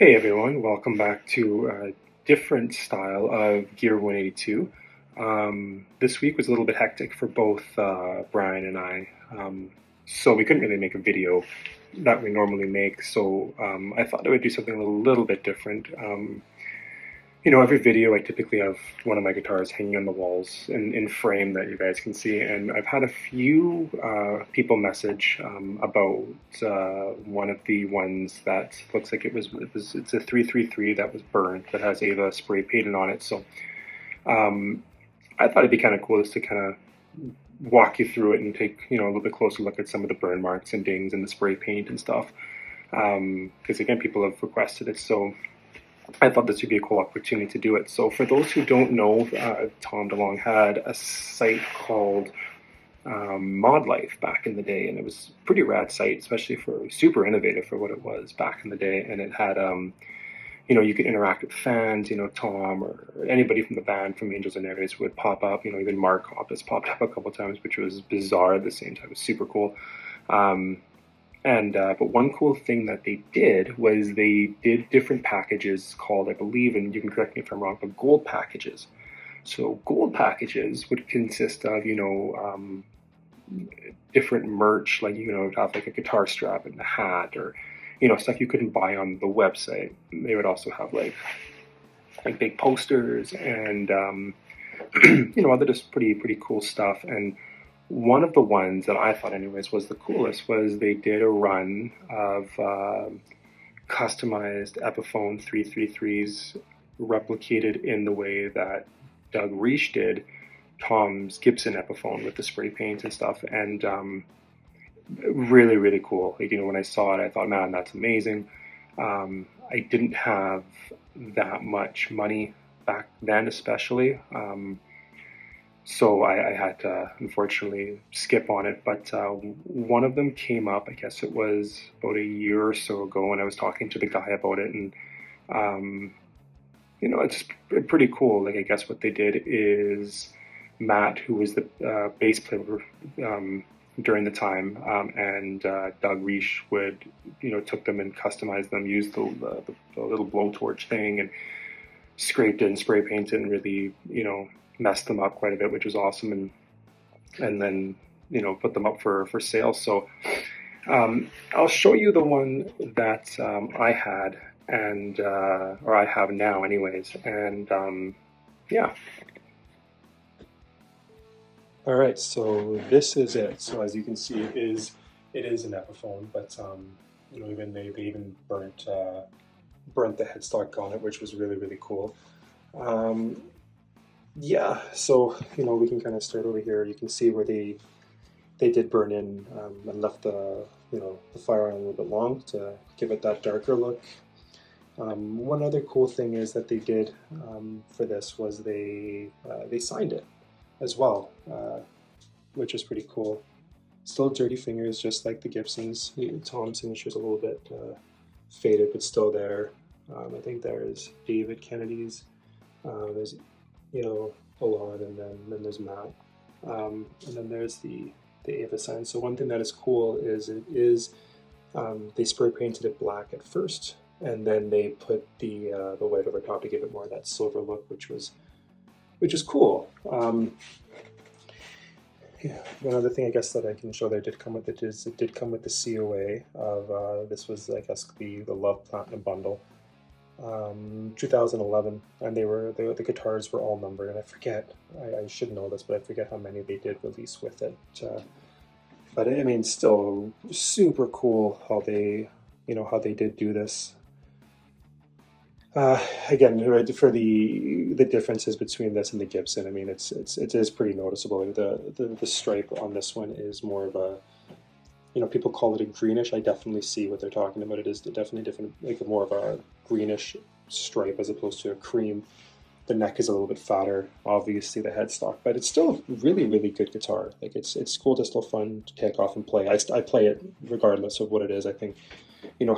Hey everyone, welcome back to a different style of Gear 182. This week was a little bit hectic for both Brian and I, so we couldn't really make a video that we normally make, so I thought I would do something a little bit different. Every video I typically have one of my guitars hanging on the walls in frame that you guys can see, and I've had a few people message about one of the ones that looks like it's a 333 that was burned that has Ava spray painted on it. So I thought it'd be kind of cool just to kind of walk you through it and take a little bit closer look at some of the burn marks and dings and the spray paint and stuff. Because again, people have requested it, so I thought this would be a cool opportunity to do it. So for those who don't know, Tom DeLonge had a site called Mod Life back in the day, and it was a pretty rad site, especially for super innovative for what it was back in the day. And it had, you could interact with fans, Tom or anybody from the band from Angels and Airways would pop up. Even Mark Hoppus popped up a couple times, which was bizarre at the same time. It was super cool. But one cool thing that they did was they did different packages called, I believe, and you can correct me if I'm wrong, but gold packages. So gold packages would consist of, different merch, like, have like a guitar strap and a hat or, stuff you couldn't buy on the website. They would also have like big posters and, other just pretty cool stuff. And one of the ones that I thought anyways was the coolest was they did a run of customized Epiphone 333s replicated in the way that Doug Reich did Tom's Gibson Epiphone with the spray paint and stuff. And really cool. Like, when I saw it, I thought, man, that's amazing. I didn't have that much money back then, especially. So I had to, unfortunately, skip on it. But one of them came up, I guess it was about a year or so ago, and I was talking to the guy about it. And, it's pretty cool. Like, I guess what they did is Matt, who was the bass player during the time, and Doug Reich would, took them and customized them, used the little blowtorch thing and scraped it and spray painted and really, messed them up quite a bit, which was awesome, and then put them up for sale. So I'll show you the one that I had and or I have now anyways, and yeah. All right, so this is it. So as you can see, it is an Epiphone, but even they even burnt the headstock on it, which was really cool. Yeah, so we can kind of start over here. You can see where they did burn in and left the the fire on a little bit long to give it that darker look. One other cool thing is that they did for this was they signed it as well, which is pretty cool. Still dirty fingers, just like the Gibsons. Tom's signature is a little bit faded, but still there. I think there is David Kennedy's. There's a lot, and then there's Matt, and then there's the Ava sign. So one thing that is cool is they spray painted it black at first, and then they put the white over top to give it more of that silver look, which is cool. Yeah. One other thing I guess that I can show that did come with it is it did come with the COA of this was, I guess, the Love Platinum bundle. 2011, and the guitars were all numbered, and I forget, I should know this, but I forget how many they did release with it. But I mean, still super cool how they did do this. Again, for the differences between this and the Gibson, I mean, it is pretty noticeable. The stripe on this one is more of a, people call it a greenish. I definitely see what they're talking about. It is definitely different, like more of a greenish stripe as opposed to a cream. The neck is a little bit fatter, obviously the headstock, but it's still a really good guitar. Like it's cool to still fun to take off and play. I play it regardless of what it is. I think,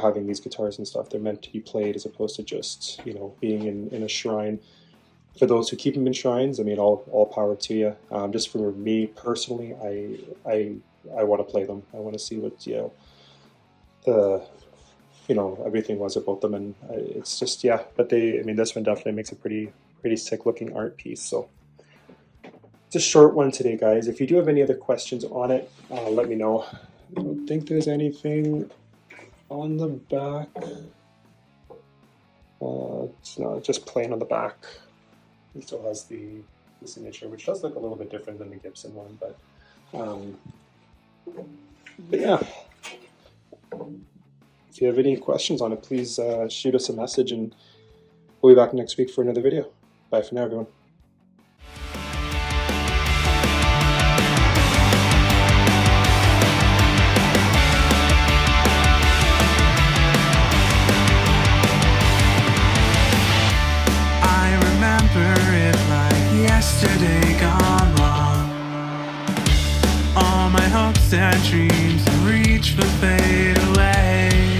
having these guitars and stuff, they're meant to be played as opposed to just, being in a shrine. For those who keep them in shrines, I mean, all power to you. Just for me personally, I want to play them. I want to see what everything was about them, and it's just, yeah. But this one definitely makes a pretty sick looking art piece. So it's a short one today, guys. If you do have any other questions on it, let me know. I don't think there's anything on the back. It's not just plain on the back. It still has the signature, which does look a little bit different than the Gibson one, but yeah. If you have any questions on it, please shoot us a message, and we'll be back next week for another video. Bye for now, everyone. I remember it like yesterday gone wrong. All my hopes and dreams reach but fade away.